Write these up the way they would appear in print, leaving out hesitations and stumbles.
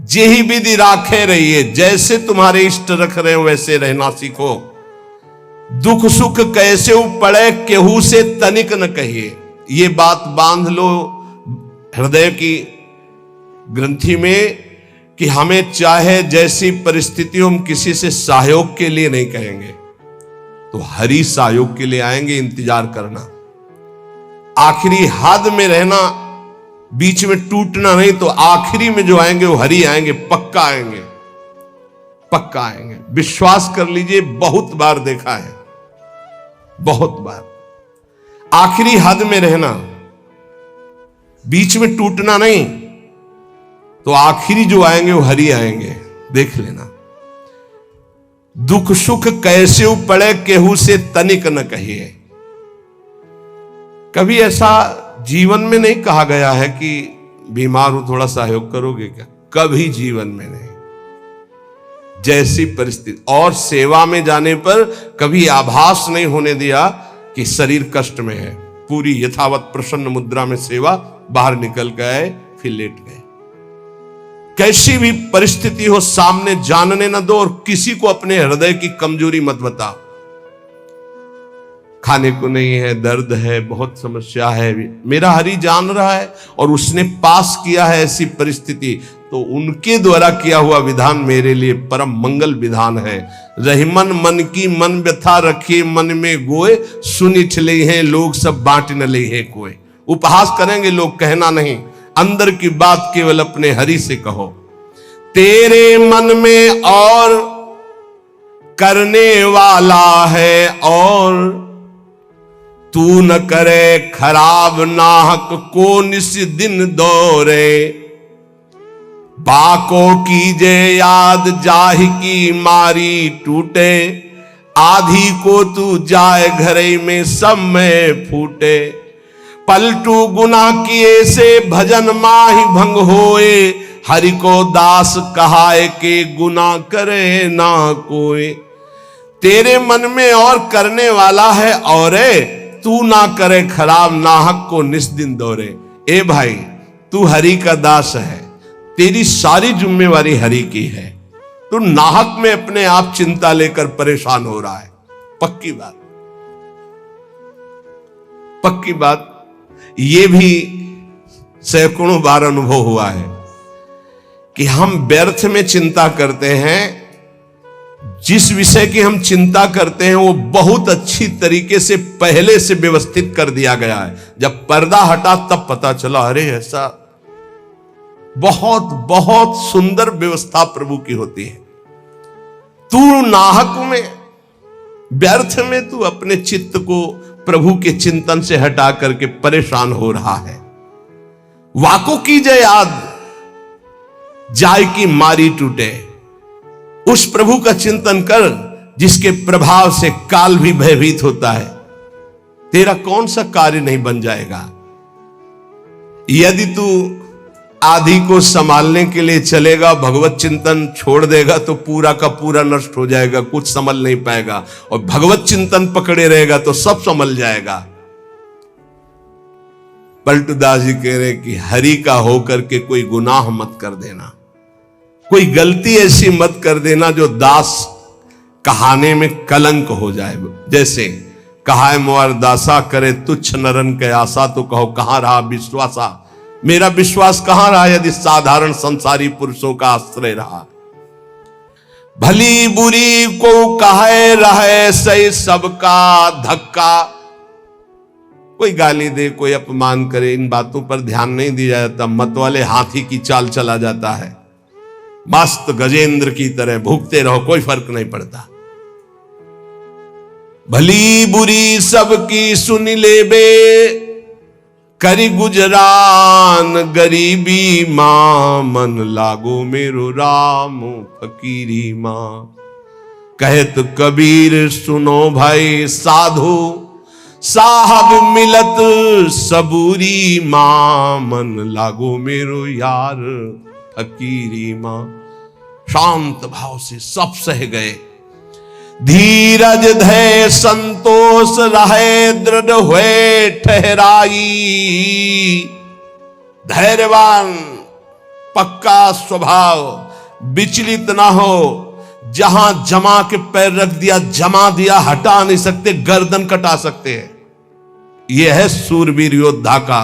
जेहि विधि राखे रहिए, जैसे तुम्हारे इष्ट रख रहे हो वैसे रहना सीखो। दुख सुख कैसे पड़े केहू से तनिक न कहिए। ये बात बांध लो हृदय की ग्रंथि में कि हमें चाहे जैसी परिस्थिति हम किसी से सहयोग के लिए नहीं कहेंगे, तो हरि सहयोग के लिए आएंगे। इंतजार करना, आखिरी हद में रहना, बीच में टूटना नहीं। तो आखिरी में जो आएंगे वो हरि आएंगे, पक्का आएंगे, पक्का आएंगे। विश्वास कर लीजिए, बहुत बार देखा है, बहुत बार। आखिरी हद में रहना, बीच में टूटना नहीं, तो आखिरी जो आएंगे वो हरि आएंगे, देख लेना। दुख सुख कैसे पड़े केहू से तनिक न कहिए। कभी ऐसा जीवन में नहीं कहा गया है कि बीमार हो थोड़ा सहयोग करोगे क्या? कभी जीवन में नहीं। जैसी परिस्थिति, और सेवा में जाने पर कभी आभास नहीं होने दिया कि शरीर कष्ट में है। पूरी यथावत प्रसन्न मुद्रा में सेवा, बाहर निकल गए, फिर लेट गए। कैसी भी परिस्थिति हो सामने जानने न दो, और किसी को अपने हृदय की कमजोरी मत बताओ। खाने को नहीं है, दर्द है, बहुत समस्या है, मेरा हरि जान रहा है और उसने पास किया है ऐसी परिस्थिति, तो उनके द्वारा किया हुआ विधान मेरे लिए परम मंगल विधान है। रहीमन मन की मन व्यथा रखे मन में गोए, सुनि चले हैं लोग सब बांट न ले है कोई। उपहास करेंगे लोग, कहना नहीं, अंदर की बात केवल अपने हरि से कहो। तेरे मन में और करने वाला है, और तू न करे खराब नाहक को निस दिन दौरे। बाको कीजे याद जाहि की मारी टूटे, आधी को तू जाए घरे में सब में फूटे। पलटू गुना किए से भजन माहि भंग होए, हरि को दास कहाए के गुना करे ना कोई। तेरे मन में और करने वाला है, और तू ना करे खराब नाहक को निस्दिन दौरे। ए भाई, तू हरि का दास है, तेरी सारी जिम्मेवारी हरि की है। तू नाहक में अपने आप चिंता लेकर परेशान हो रहा है। पक्की बात, पक्की बात। ये भी सैकड़ों बार अनुभव हुआ है कि हम व्यर्थ में चिंता करते हैं। जिस विषय की हम चिंता करते हैं वो बहुत अच्छी तरीके से पहले से व्यवस्थित कर दिया गया है। जब पर्दा हटा तब पता चला, अरे ऐसा बहुत बहुत सुंदर व्यवस्था प्रभु की होती है। तू नाहक में, व्यर्थ में तू अपने चित्त को प्रभु के चिंतन से हटा करके परेशान हो रहा है। वाको की जय याद जाय की मारी टूटे। उस प्रभु का चिंतन कर जिसके प्रभाव से काल भी भयभीत होता है। तेरा कौन सा कार्य नहीं बन जाएगा। यदि तू आधी को संभालने के लिए चलेगा, भगवत चिंतन छोड़ देगा तो पूरा का पूरा नष्ट हो जाएगा, कुछ संभल नहीं पाएगा। और भगवत चिंतन पकड़े रहेगा तो सब संभल जाएगा। पलटूदास जी कह रहे कि हरि का होकर के कोई गुनाह मत कर देना, कोई गलती ऐसी मत कर देना जो दास कहाने में कलंक हो जाए। जैसे कहा है मोर दासा करे तुच्छ नरन के आशा, तो कहो कहां रहा विश्वासा। मेरा विश्वास कहां रहा यदि साधारण संसारी पुरुषों का आश्रय रहा। भली बुरी को कहे रहे सही सबका धक्का। कोई गाली दे, कोई अपमान करे, इन बातों पर ध्यान नहीं दिया जाता। मत वाले हाथी की चाल चला जाता है, मस्त गजेंद्र की तरह भूखते रहो, कोई फर्क नहीं पड़ता। भली बुरी सबकी सुन ले बे, करी गुजरान गरीबी मां, मन लागो मेरो राम फकीरी मां। कहत कबीर सुनो भाई साधु, साहब मिलत सबूरी मां, मन लागो मेरो यार फकीरी मां। शांत भाव से सब सह गए। धीरज धै संतोष रहे, दृढ़ हुए ठहराई। धैर्यवान पक्का स्वभाव, विचलित ना हो, जहां जमा के पैर रख दिया जमा दिया, हटा नहीं सकते, गर्दन कटा सकते हैं। यह है सूरवीर योद्धा का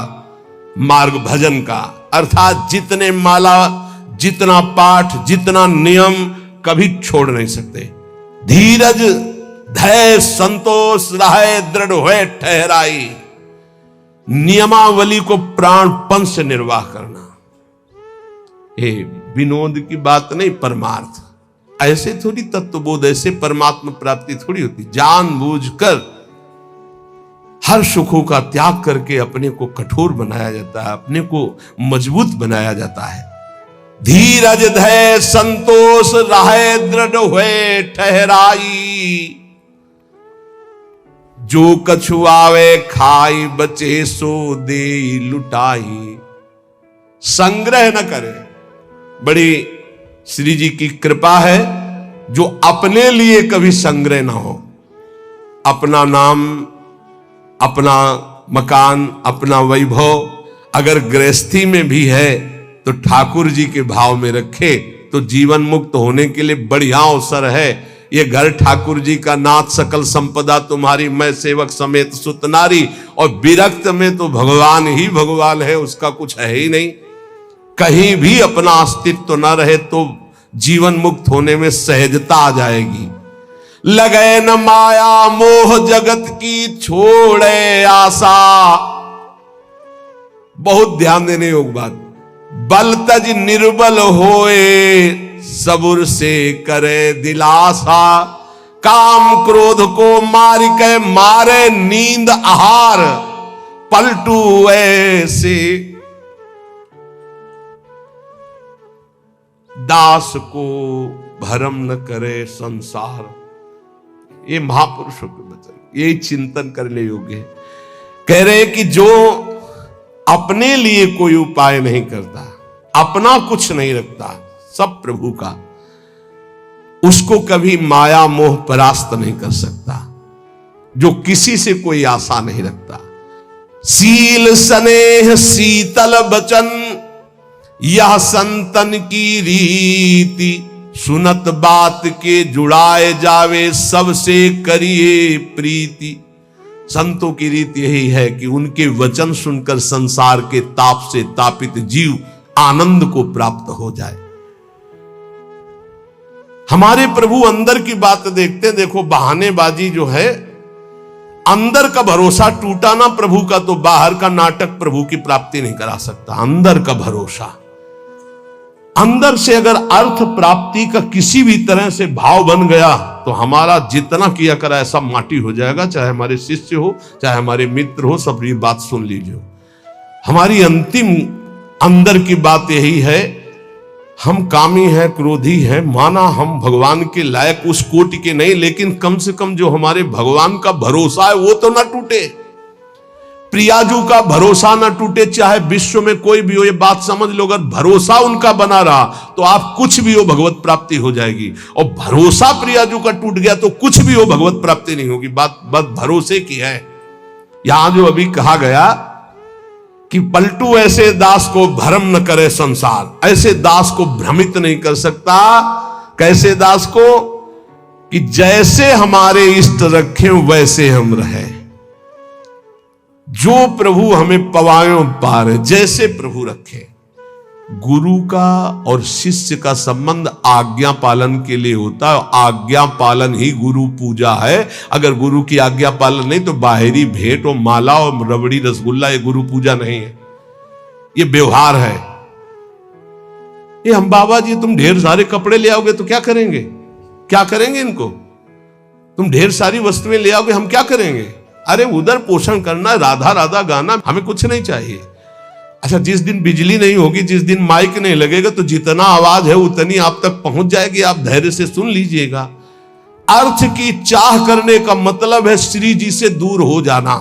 मार्ग भजन का। अर्थात जितने माला, जितना पाठ, जितना नियम कभी छोड़ नहीं सकते। धीरज धैर्य संतोष रहे दृढ़ हुए ठहराई, नियमावली को प्राणपन से निर्वाह करना। ये विनोद की बात नहीं, परमार्थ। ऐसे थोड़ी तत्वबोध, ऐसे परमात्मा प्राप्ति थोड़ी होती। जानबूझकर हर सुखों का त्याग करके अपने को कठोर बनाया जाता है, अपने को मजबूत बनाया जाता है। धीरज धैर्य संतोष रहे दृढ़ हुए ठहराई, जो कछु आवे खाई बचे सो दे लुटाई। संग्रह न करे। बड़ी श्री जी की कृपा है जो अपने लिए कभी संग्रह ना हो। अपना नाम, अपना मकान, अपना वैभव अगर गृहस्थी में भी है तो ठाकुर जी के भाव में रखे तो जीवन मुक्त होने के लिए बढ़िया अवसर है। ये घर ठाकुर जी का, नाथ सकल संपदा तुम्हारी, मैं सेवक समेत सुत नारी। और विरक्त में तो भगवान ही भगवान है, उसका कुछ है ही नहीं। कहीं भी अपना अस्तित्व न रहे तो जीवन मुक्त होने में सहजता आ जाएगी। लगे न माया मोह जगत की छोड़े आशा। बहुत ध्यान देने योग बात। बल तज निर्बल होए सबुर से करे दिलासा। काम क्रोध को मार के मारे नींद आहार। पलटू ऐसे दास को भरम न करे संसार। ये महापुरुषों के वचन, यही चिंतन करने योग्य है। कह रहे कि जो अपने लिए कोई उपाय नहीं करता, अपना कुछ नहीं रखता, सब प्रभु का, उसको कभी माया मोह परास्त नहीं कर सकता। जो किसी से कोई आशा नहीं रखता। सील स्नेह शीतल बचन यह संतन की रीति। सुनत बात के जुड़ाए जावे सबसे करिए प्रीति। संतों की रीति यही है कि उनके वचन सुनकर संसार के ताप से तापित जीव आनंद को प्राप्त हो जाए। हमारे प्रभु अंदर की बात देखते हैं। देखो बहानेबाजी जो है, अंदर का भरोसा टूटा ना प्रभु का तो बाहर का नाटक प्रभु की प्राप्ति नहीं करा सकता। अंदर का भरोसा, अंदर से अगर अर्थ प्राप्ति का किसी भी तरह से भाव बन गया तो हमारा जितना किया करा ऐसा माटी हो जाएगा। चाहे हमारे शिष्य हो, चाहे हमारे मित्र हो, सब ये बात सुन लीजिए। हमारी अंतिम अंदर की बात यही है, हम कामी हैं, क्रोधी हैं, माना हम भगवान के लायक उस कोटि के नहीं, लेकिन कम से कम जो हमारे भगवान का भरोसा है वो तो ना टूटे। प्रियाजू का भरोसा ना टूटे, चाहे विश्व में कोई भी हो। ये बात समझ लो, अगर भरोसा उनका बना रहा तो आप कुछ भी हो भगवत प्राप्ति हो जाएगी। और भरोसा प्रियाजू का टूट गया तो कुछ भी हो भगवत प्राप्ति नहीं होगी। बात भरोसे की है। यहां जो अभी कहा गया कि पलटू ऐसे दास को भ्रम न करे संसार। ऐसे दास को भ्रमित नहीं कर सकता। कैसे दास को? कि जैसे हमारे इष्ट रखें वैसे हम रहे। जो प्रभु हमें पवायों पार, जैसे प्रभु रखे। गुरु का और शिष्य का संबंध आज्ञा पालन के लिए होता है। आज्ञा पालन ही गुरु पूजा है। अगर गुरु की आज्ञा पालन नहीं तो बाहरी भेंट और माला और रबड़ी रसगुल्ला ये गुरु पूजा नहीं है, ये व्यवहार है। ये हम बाबा जी तुम ढेर सारे कपड़े ले आओगे तो क्या करेंगे? क्या करेंगे इनको? तुम ढेर सारी वस्तुएं ले आओगे, हम क्या करेंगे? अरे उधर पोषण करना, राधा राधा गाना, हमें कुछ नहीं चाहिए। अच्छा, जिस दिन बिजली नहीं होगी, जिस दिन माइक नहीं लगेगा तो जितना आवाज है उतनी आप तक पहुंच जाएगी। आप धैर्य से सुन लीजिएगा। अर्थ की चाह करने का मतलब है श्री जी से दूर हो जाना।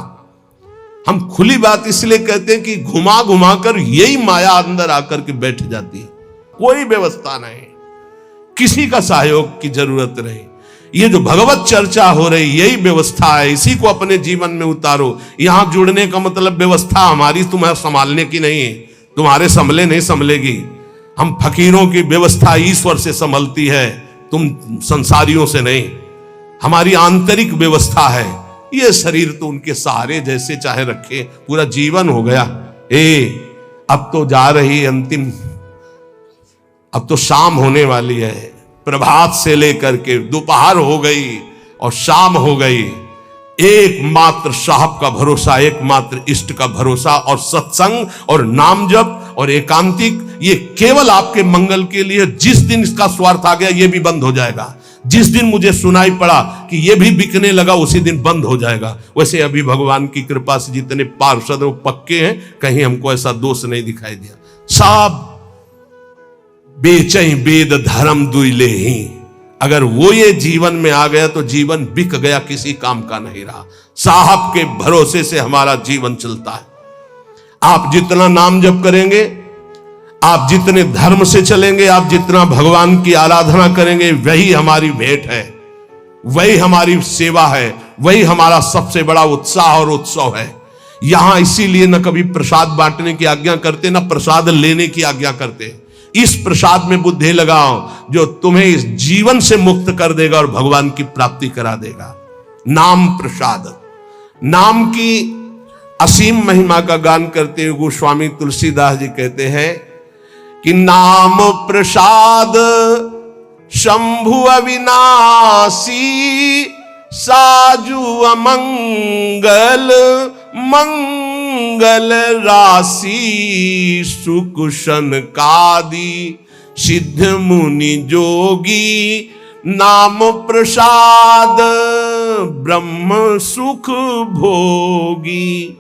हम खुली बात इसलिए कहते हैं कि घुमा घुमा कर यही माया अंदर आकर के बैठ जाती है। कोई व्यवस्था नहीं, किसी का सहयोग की जरूरत नहीं। ये जो भगवत चर्चा हो रही यही व्यवस्था है। इसी को अपने जीवन में उतारो। यहां जुड़ने का मतलब व्यवस्था हमारी तुम्हें संभालने की नहीं है। तुम्हारे संभले नहीं संभलेगी। हम फकीरों की व्यवस्था ईश्वर से संभलती है, तुम संसारियों से नहीं। हमारी आंतरिक व्यवस्था है। ये शरीर तो उनके सहारे जैसे चाहे रखे, पूरा जीवन हो गया। अब तो जा रही अंतिम, अब तो शाम होने वाली है। प्रभात से लेकर के दोपहर हो गई और शाम हो गई। एकमात्र साहब का भरोसा, एकमात्र इष्ट का भरोसा, और सत्संग और नाम जप और एकांतिक, ये केवल आपके मंगल के लिए। जिस दिन इसका स्वार्थ आ गया, ये भी बंद हो जाएगा। जिस दिन मुझे सुनाई पड़ा कि ये भी बिकने लगा, उसी दिन बंद हो जाएगा। वैसे अभी भगवान की कृपा से जितने पार्षद वो पक्के हैं, कहीं हमको ऐसा दोष नहीं दिखाई दिया। सब बेचई वेद धर्म दुइले ही, अगर वो ये जीवन में आ गया तो जीवन बिक गया, किसी काम का नहीं रहा। साहब के भरोसे से हमारा जीवन चलता है। आप जितना नाम जप करेंगे, आप जितने धर्म से चलेंगे, आप जितना भगवान की आराधना करेंगे, वही हमारी भेंट है, वही हमारी सेवा है, वही हमारा सबसे बड़ा उत्साह और उत्सव है। यहां इसीलिए न कभी प्रसाद बांटने की आज्ञा करते, न प्रसाद लेने की आज्ञा करते। इस प्रसाद में बुद्धि लगाओ जो तुम्हें इस जीवन से मुक्त कर देगा और भगवान की प्राप्ति करा देगा। नाम प्रसाद, नाम की असीम महिमा का गान करते हुए गोस्वामी तुलसीदास जी कहते हैं कि नाम प्रसाद शंभु अविनाशी, साजु अमंगल मंगल राशि, सुख सनकादि सिद्ध मुनि जोगी, नाम प्रसाद ब्रह्म सुख भोगी।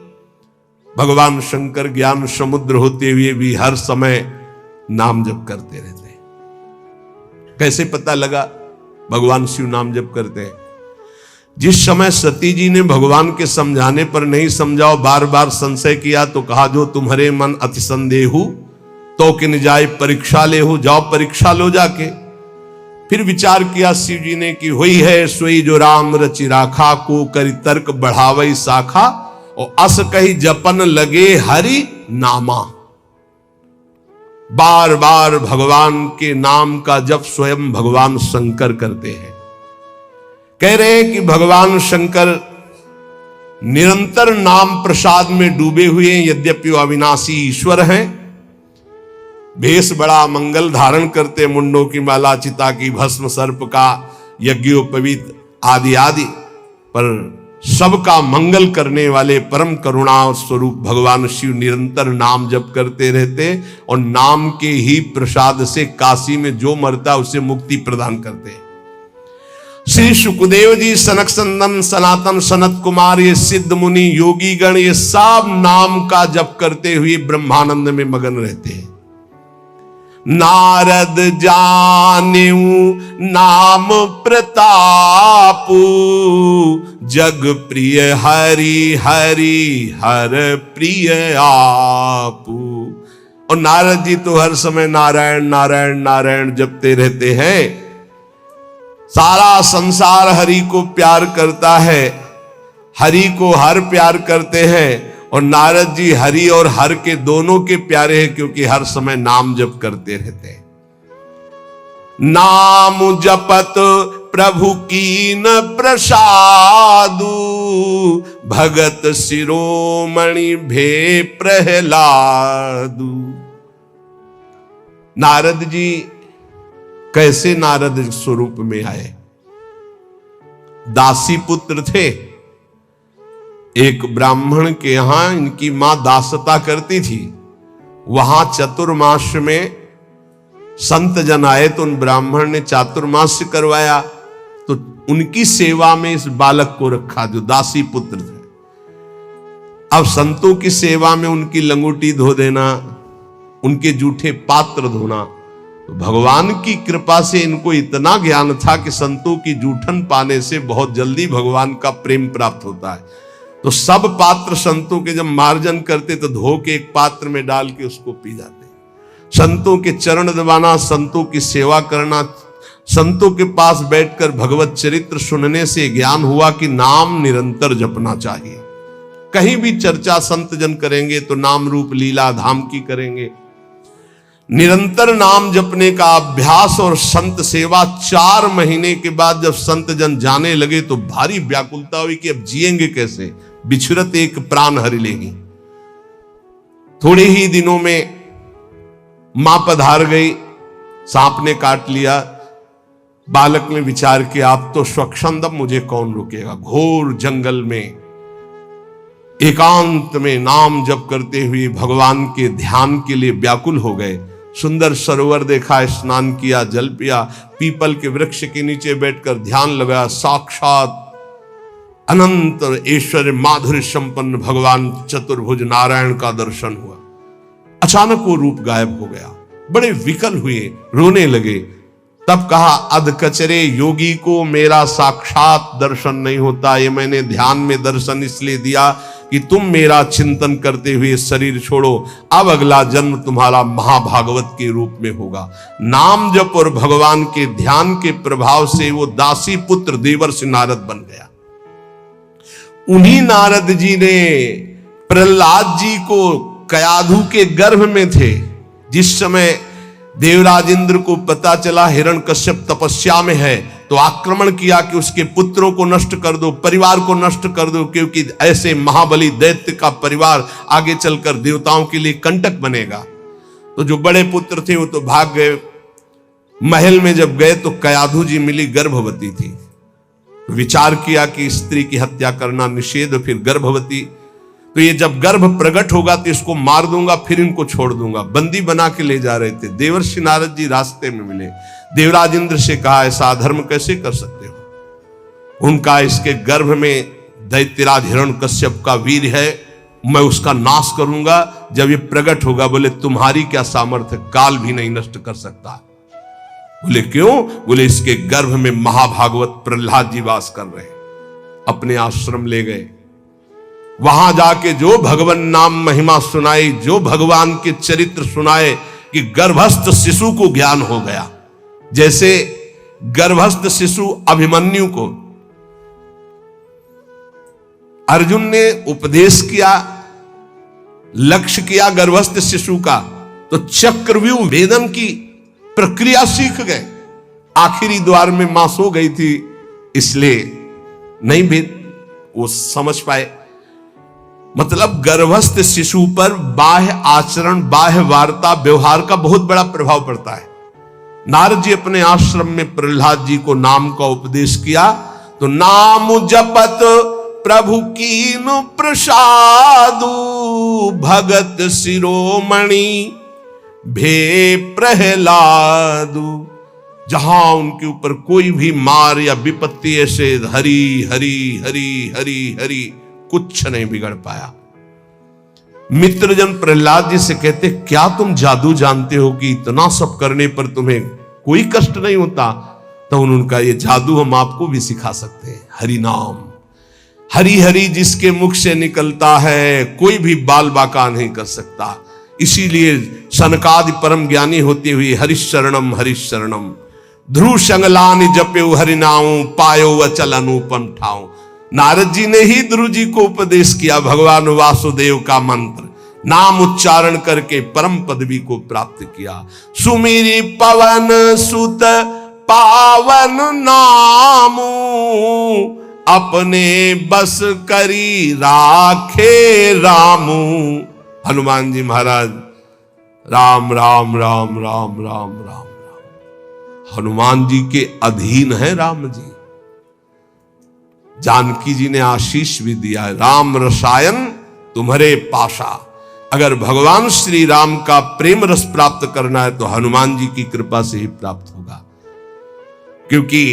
भगवान शंकर ज्ञान समुद्र होते हुए भी हर समय नाम जप करते रहते हैं। कैसे पता लगा भगवान शिव नाम जप करते हैं? जिस समय सती जी ने भगवान के समझाने पर नहीं समझाओ, बार बार संशय किया, तो कहा जो तुम्हारे मन अति संदेहु तो किन जाए परीक्षा ले हो, जाओ परीक्षा लो जाके। फिर विचार किया शिव जी ने कि हुई है सोई जो राम रचि राखा, को करी तर्क बढ़ावई शाखा, और अस कही जपन लगे हरि नामा। बार बार भगवान के नाम का जप स्वयं भगवान शंकर करते हैं। कह रहे हैं कि भगवान शंकर निरंतर नाम प्रसाद में डूबे हुए, यद्यपि वो अविनाशी ईश्वर हैं। भेष बड़ा मंगल धारण करते, मुंडों की माला, चिता की भस्म, सर्प का यज्ञोपवीत आदि आदि, पर सबका मंगल करने वाले परम करुणा स्वरूप भगवान शिव निरंतर नाम जप करते रहते, और नाम के ही प्रसाद से काशी में जो मरता उसे मुक्ति प्रदान करते। श्री सुखदेव जी, सनक संदन, सनातन, सनत कुमार, ये सिद्ध मुनि, योगी गण, ये सब नाम का जप करते हुए ब्रह्मानंद में मगन रहते हैं। नारद जानेऊ नाम प्रतापू, जग प्रिय हरि हरि हर प्रिय आपू। और नारद जी तो हर समय नारायण नारायण नारायण जपते रहते हैं। सारा संसार हरि को प्यार करता है, हरि को हर प्यार करते हैं, और नारद जी हरि और हर के दोनों के प्यारे हैं, क्योंकि हर समय नाम जप करते रहते हैं। नाम जपत प्रभु कीन प्रसादु, भगत शिरोमणि भे प्रहलादु। नारद जी कैसे नारद स्वरूप में आए? दासी पुत्र थे। एक ब्राह्मण के यहां इनकी मां दासता करती थी। वहां चतुर्मास में संत जन आए, तो उन ब्राह्मण ने चातुर्मास करवाया, तो उनकी सेवा में इस बालक को रखा जो दासी पुत्र थे। अब संतों की सेवा में उनकी लंगोटी धो देना, उनके जूठे पात्र धोना, तो भगवान की कृपा से इनको इतना ज्ञान था कि संतों की जूठन पाने से बहुत जल्दी भगवान का प्रेम प्राप्त होता है। तो सब पात्र संतों के जब मार्जन करते तो धो के एक पात्र में डाल के उसको पी जाते। संतों के चरण दबाना, संतों की सेवा करना, संतों के पास बैठकर भगवत चरित्र सुनने से ज्ञान हुआ कि नाम निरंतर जपना चाहिए। कहीं भी चर्चा संत जन करेंगे तो नाम रूप लीला धाम की करेंगे। निरंतर नाम जपने का अभ्यास और संत सेवा 4 महीने के बाद जब संत जन जाने लगे तो भारी व्याकुलता हुई कि अब जिएंगे कैसे, बिछुरत एक प्राण हरि लेगी। थोड़े ही दिनों में मां पधार गई, सांप ने काट लिया। बालक ने विचार किया आप तो स्वच्छंदम, मुझे कौन रोकेगा। घोर जंगल में एकांत में नाम जप करते हुए भगवान के ध्यान के लिए व्याकुल हो गए। सुंदर सरोवर देखा, स्नान किया, जल पिया, पीपल के वृक्ष के नीचे बैठकर ध्यान लगाया। साक्षात अनंत ऐश्वर्य माधुर्य संपन्न भगवान चतुर्भुज नारायण का दर्शन हुआ। अचानक वो रूप गायब हो गया, बड़े विकल हुए, रोने लगे। तब कहा अधकचरे योगी को मेरा साक्षात दर्शन नहीं होता, ये मैंने ध्यान में दर्शन इसलिए दिया कि तुम मेरा चिंतन करते हुए शरीर छोड़ो, अब अगला जन्म तुम्हारा महाभागवत के रूप में होगा। नाम जप और भगवान के ध्यान के प्रभाव से वो दासी पुत्र देवर्षि नारद बन गया। उन्हीं नारद जी ने प्रहलाद जी को कयाधु के गर्भ में थे, जिस समय देवराज इंद्र को पता चला हिरण्यकश्यप तपस्या में है, तो आक्रमण किया कि उसके पुत्रों को नष्ट कर दो, परिवार को नष्ट कर दो, क्योंकि ऐसे महाबली दैत्य का परिवार आगे चलकर देवताओं के लिए कंटक बनेगा। तो जो बड़े पुत्र थे वो तो भाग गए। महल में जब गए तो कयाधु जी मिली, गर्भवती थी। विचार किया कि स्त्री की हत्या करना निषेध, फिर गर्भवती, तो ये जब गर्भ प्रकट होगा तो इसको मार दूंगा, फिर इनको छोड़ दूंगा। बंदी बना के ले जा रहे थे। देवर्षि नारद जी रास्ते में मिले। देवराज इंद्र से कहा ऐसा अधर्म कैसे कर सकते हो। उनका इसके गर्भ में दैत्यराज हिरण्यकश्यप का वीर है, मैं उसका नाश करूंगा जब ये प्रकट होगा। बोले तुम्हारी क्या सामर्थ्य, काल भी नहीं नष्ट कर सकता। बोले क्यों। बोले इसके गर्भ में महाभागवत प्रहलाद जी वास कर रहे हैं। अपने आश्रम ले गए, वहां जाके जो भगवान नाम महिमा सुनाई, जो भगवान के चरित्र सुनाए कि गर्भस्थ शिशु को ज्ञान हो गया। जैसे गर्भस्थ शिशु अभिमन्यु को अर्जुन ने उपदेश किया, लक्ष्य किया गर्भस्थ शिशु का, तो चक्रव्यूह भेदन की प्रक्रिया सीख गए। आखिरी द्वार में मां सो गई थी, इसलिए नहीं भेद वो समझ पाए। मतलब गर्भस्थ शिशु पर बाह्य आचरण, बाह्य वार्ता, व्यवहार का बहुत बड़ा प्रभाव पड़ता है। नारद जी अपने आश्रम में प्रहलाद जी को नाम का उपदेश किया, तो नाम जपत प्रभु कीनु प्रसादु, भगत शिरोमणि भे प्रहलादु। जहां उनके ऊपर कोई भी मार या विपत्ति ऐसे हरि हरि हरि हरि हरि कुछ नहीं बिगड़ पाया। मित्रजन प्रहलाद जी से कहते क्या तुम जादू जानते हो कि इतना सब करने पर तुम्हें कोई कष्ट नहीं होता। तो उनका ये जादू हम आपको भी सिखा सकते हैं। हरि नाम, हरि हरि जिसके मुख से निकलता है कोई भी बाल बाका नहीं कर सकता। इसीलिए सनकादि परम ज्ञानी होते हुए हरिशरणम हरिशरणम ध्रुव संगलानि जप्यो हरिनाऊ पायो अचल अनुपम ठाऊ। नारद जी ने ही ध्रुव जी को उपदेश किया भगवान वासुदेव का मंत्र, नाम उच्चारण करके परम पदवी को प्राप्त किया। सुमिरी पवन सुत पावन नामू, अपने बस करी राखे रामू। हनुमान जी महाराज राम राम राम राम राम राम राम, हनुमान जी के अधीन है राम जी। जानकी जी ने आशीष भी दिया है, राम रसायन तुम्हारे पाशा। अगर भगवान श्री राम का प्रेम रस प्राप्त करना है तो हनुमान जी की कृपा से ही प्राप्त होगा, क्योंकि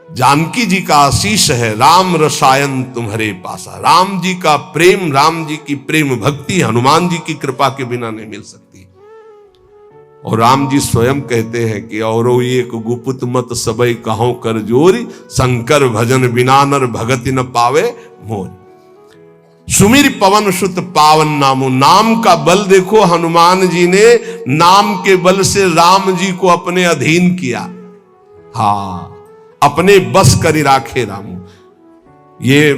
जानकी जी का आशीष है राम रसायन तुम्हारे पासा। राम जी का प्रेम, राम जी की प्रेम भक्ति हनुमान जी की कृपा के बिना नहीं मिल सकती। और राम जी स्वयं कहते हैं कि औरो एक गुपुत मत सबई कहो कर जोरी, शंकर भजन बिना नर भगति न पावे मोर। सुमिर पवन सुत पावन नामो, नाम का बल देखो, हनुमान जी ने नाम के बल से राम जी को अपने अधीन किया। हाँ, अपने बस करी राखे रामू। ये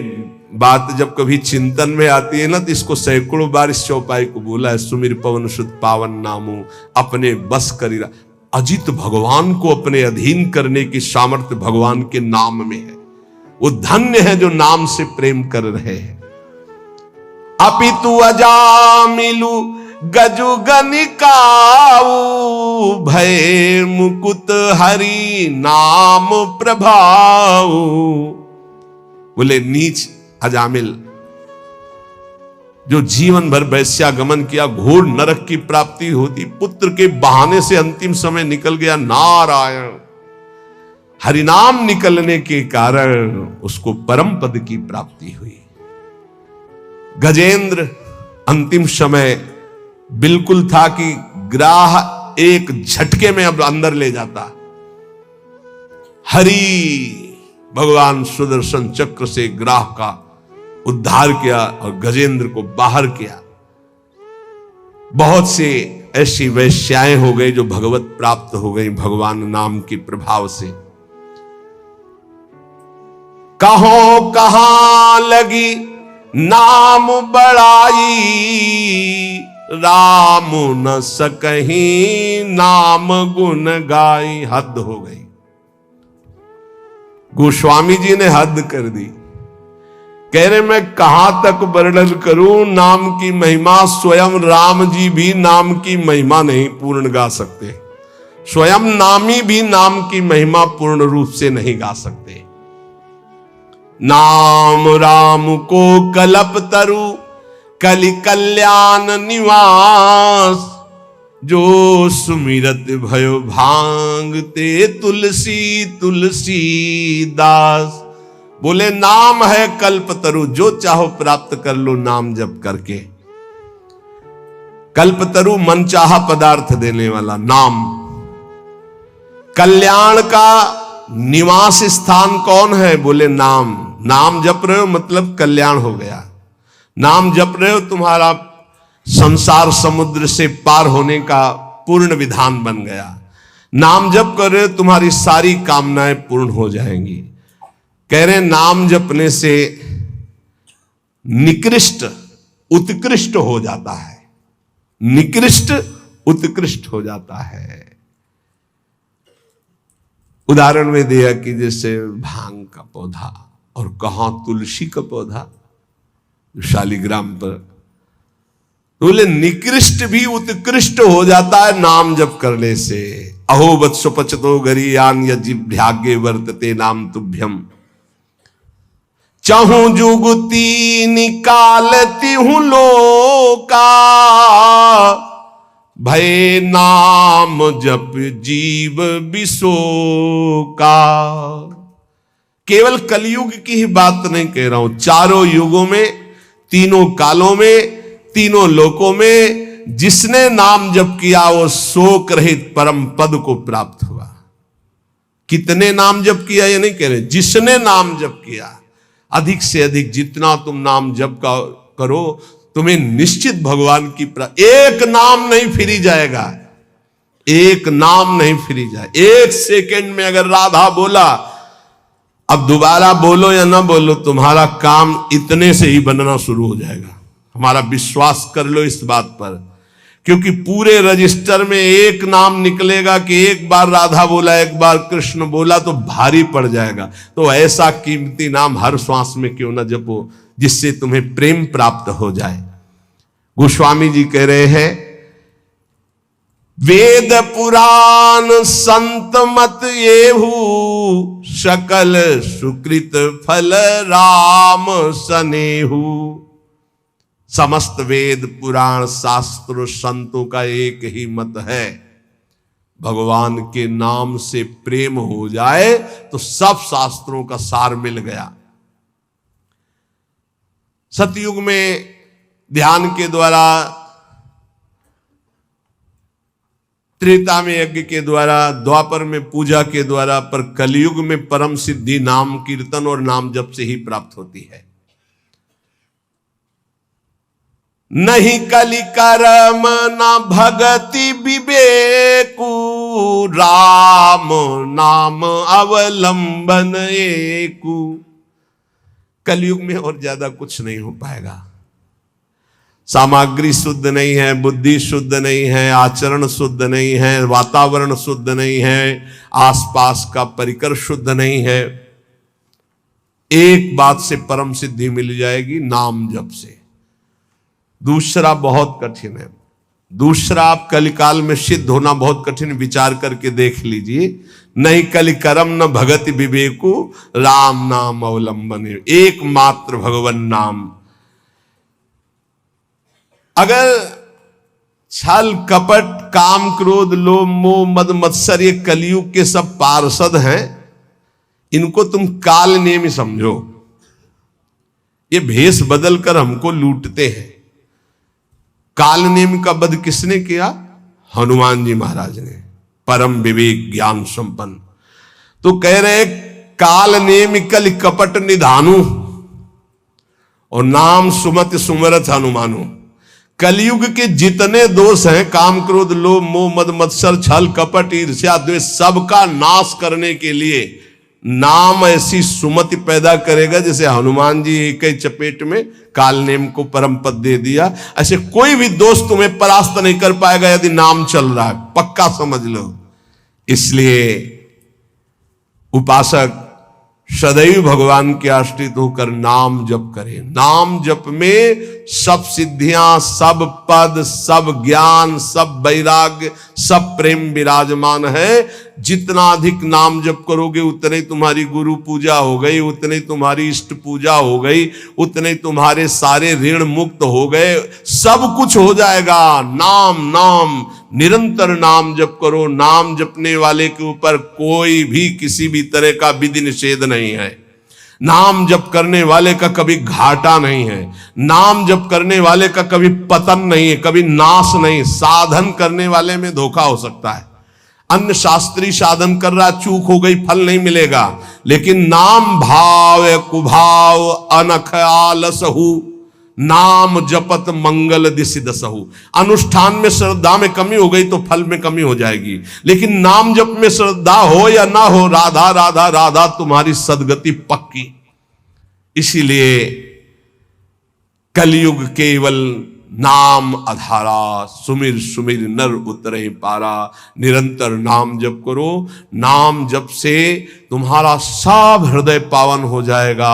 बात जब कभी चिंतन में आती है ना, तो इसको सैकड़ों बार इस चौपाई को बोला है। सुमिर पवन सुत पावन नामू अपने बस करीरा। अजित भगवान को अपने अधीन करने की सामर्थ्य भगवान के नाम में है। वो धन्य है जो नाम से प्रेम कर रहे हैं। अपितु अजामिलु गजु गनिकाऊ भय मुकुत हरि नाम प्रभाऊ। बोले नीच अजामिल जो जीवन भर वैश्यागमन किया, घोर नरक की प्राप्ति होती, पुत्र के बहाने से अंतिम समय निकल गया। नारायण हरिनाम निकलने के कारण उसको परम पद की प्राप्ति हुई। गजेंद्र अंतिम समय बिल्कुल था कि ग्राह एक झटके में अब अंदर ले जाता। हरि भगवान सुदर्शन चक्र से ग्राह का उद्धार किया और गजेंद्र को बाहर किया। बहुत से ऐसी वैश्याएं हो गई जो भगवत प्राप्त हो गई भगवान नाम के प्रभाव से। कहो कहां लगी नाम बड़ाई, राम न सकहीं नाम गुण गाई। हद हो गई। गोस्वामी जी ने हद कर दी। कह रहे मैं कहां तक वर्णन करूं नाम की महिमा। स्वयं राम जी भी नाम की महिमा नहीं पूर्ण गा सकते। स्वयं नामी भी नाम की महिमा पूर्ण रूप से नहीं गा सकते। नाम राम को कल्प तरु कलि कल्याण निवास, जो सुमिरत भयो भांगते तुलसी तुलसी दास। बोले नाम है कल्पतरु, जो चाहो प्राप्त कर लो नाम जप करके। कल्पतरु मनचाहा पदार्थ देने वाला नाम। कल्याण का निवास स्थान कौन है? बोले नाम। नाम जप रहे हो मतलब कल्याण हो गया। नाम जप रहे हो तुम्हारा संसार समुद्र से पार होने का पूर्ण विधान बन गया। नाम जप कर रहे हो तुम्हारी सारी कामनाएं पूर्ण हो जाएंगी। कह रहे नाम जपने से निकृष्ट उत्कृष्ट हो जाता है। निकृष्ट उत्कृष्ट हो जाता है। उदाहरण में दिया कि जैसे भांग का पौधा और कहां तुलसी का पौधा शालिग्राम पर। बोले निकृष्ट भी उत्कृष्ट हो जाता है नाम जप करने से। अहो वत्सो पचतो गरीयान यजिभ्यागे वर्तते नाम तुभ्यम। चाहूं जुगती निकालती हूं लोका, भय नाम जप जीव बिसोका। केवल कलयुग की ही बात नहीं कह रहा हूं। चारों युगों में, तीनों कालों में, तीनों लोकों में जिसने नाम जप किया वो शोक रहित परम पद को प्राप्त हुआ। कितने नाम जप किया ये नहीं कह रहे, जिसने नाम जप किया। अधिक से अधिक जितना तुम नाम जप का करो तुम्हें निश्चित भगवान की एक नाम नहीं फिरी जाएगा। एक नाम नहीं फिरी जाए। एक सेकंड में अगर राधा बोला, अब दोबारा बोलो या ना बोलो, तुम्हारा काम इतने से ही बनना शुरू हो जाएगा। हमारा विश्वास कर लो इस बात पर, क्योंकि पूरे रजिस्टर में एक नाम निकलेगा कि एक बार राधा बोला, एक बार कृष्ण बोला तो भारी पड़ जाएगा। तो ऐसा कीमती नाम हर श्वास में क्यों ना जपो जिससे तुम्हें प्रेम प्राप्त हो जाए। गोस्वामी जी कह रहे हैं वेद पुराण संत मत येहू, सकल सुकृत फल राम सनेहू। समस्त वेद पुराण शास्त्र संतों का एक ही मत है, भगवान के नाम से प्रेम हो जाए तो सब शास्त्रों का सार मिल गया। सतयुग में ध्यान के द्वारा, त्रेता में यज्ञ के द्वारा, द्वापर में पूजा के द्वारा, पर कलयुग में परम सिद्धि नाम कीर्तन और नाम जप से ही प्राप्त होती है। नहीं कलि कर्म न भगति विवेकु, राम नाम अवलंबन एकु। कलयुग में और ज्यादा कुछ नहीं हो पाएगा। सामग्री शुद्ध नहीं है, बुद्धि शुद्ध नहीं है, आचरण शुद्ध नहीं है, वातावरण शुद्ध नहीं है, आसपास का परिकर शुद्ध नहीं है। एक बात से परम सिद्धि मिल जाएगी, नाम जप से। दूसरा बहुत कठिन है, दूसरा आप कलिकाल में सिद्ध होना बहुत कठिन, विचार करके देख लीजिए। नहीं कलिकरम न भगति विवेकु राम नाम अवलंबन, एकमात्र भगवन नाम। अगर छल कपट काम क्रोध लोभ मोह मद मत्सर ये कलयुग के सब पार्षद हैं, इनको तुम काल नेमी समझो। ये भेष बदल कर हमको लूटते हैं। काल नेम का वध किसने किया? हनुमान जी महाराज ने, परम विवेक ज्ञान संपन्न। तो कह रहे काल नेम कल कपट निधानु और नाम सुमति सुमरथ हनुमानु। कलयुग के जितने दोष हैं, काम क्रोध लोभ मोह मद मत्सर छल कपट ईर्ष्या द्वेष, सबका नाश करने के लिए नाम ऐसी सुमति पैदा करेगा जैसे हनुमान जी एक ही चपेट में काल नेम को परम पद दे दिया। ऐसे कोई भी दोस्त तुम्हें परास्त नहीं कर पाएगा यदि नाम चल रहा है, पक्का समझ लो। इसलिए उपासक सदैव भगवान के आश्रित होकर नाम जप करें। नाम जप में सब सिद्धियां, सब पद, सब ज्ञान, सब वैराग्य, सब प्रेम विराजमान है। जितना अधिक नाम जप करोगे उतने ही तुम्हारी गुरु पूजा हो गई, उतने ही तुम्हारी इष्ट पूजा हो गई, उतने ही तुम्हारे सारे ऋण मुक्त हो गए, सब कुछ हो जाएगा। नाम नाम निरंतर नाम जप करो। नाम जपने वाले के ऊपर कोई भी किसी भी तरह का विधि निषेध नहीं है। नाम जप करने वाले का कभी घाटा नहीं है। नाम जप करने वाले का कभी पतन नहीं है, कभी नाश नहीं। साधन करने वाले में धोखा हो सकता है। अन्य शास्त्री साधन कर रहा, चूक हो गई, फल नहीं मिलेगा। लेकिन नाम भाव कुभाव अनख आलसहु नाम जपत मंगल दिशि दसहु। अनुष्ठान में श्रद्धा में कमी हो गई तो फल में कमी हो जाएगी, लेकिन नाम जप में श्रद्धा हो या ना हो, राधा राधा राधा तुम्हारी सदगति पक्की। इसीलिए कलयुग केवल नाम आधारा, सुमिर सुमिर नर उतरे पारा। निरंतर नाम जप करो। नाम जप से तुम्हारा सब हृदय पावन हो जाएगा।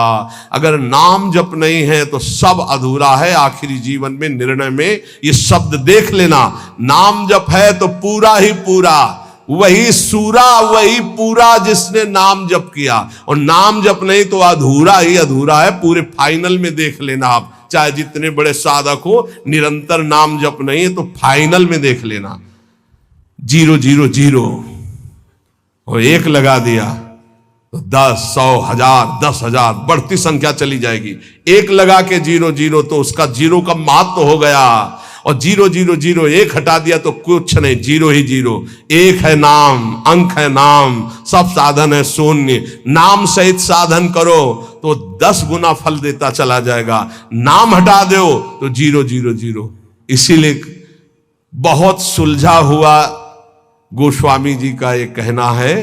अगर नाम जप नहीं है तो सब अधूरा है। आखिरी जीवन में निर्णय में ये शब्द देख लेना, नाम जप है तो पूरा ही पूरा, वही सूरा वही पूरा जिसने नाम जप किया। और नाम जप नहीं तो अधूरा ही अधूरा है। पूरे फाइनल में देख लेना आप, चाहे जितने बड़े साधक हो, निरंतर नाम जप नहीं है तो फाइनल में देख लेना 0 0 0 और 1 लगा दिया तो 10 100 1000 10,000 बढ़ती संख्या चली जाएगी। 1 लगा के 0 0 तो उसका 0 का महत्व हो गया। और 0 0 0 1 हटा दिया तो कुछ नहीं, 0 ही 0। 1 है नाम, अंक है नाम, सब साधन है शून्य। नाम सहित साधन करो तो 10 गुना फल देता चला जाएगा। नाम हटा दो तो 0 0 0। इसीलिए बहुत सुलझा हुआ गोस्वामी जी का ये कहना है,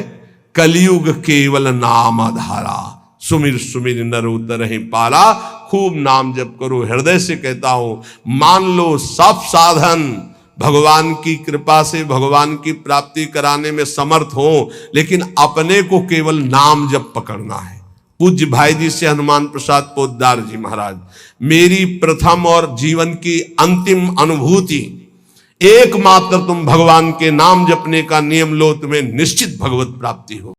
कलयुग केवल नाम आधारा, सुमिर सुमिर नर उतरहि पारा। खूब नाम जप करो। हृदय से कहता हूं, मान लो सब साधन भगवान की कृपा से भगवान की प्राप्ति कराने में समर्थ हो, लेकिन अपने को केवल नाम जप पकड़ना है। पूज्य भाई जी से हनुमान प्रसाद पोद्दार जी महाराज, मेरी प्रथम और जीवन की अंतिम अनुभूति, एकमात्र तुम भगवान के नाम जपने का नियम लो, तुम्हें निश्चित भगवत प्राप्ति हो।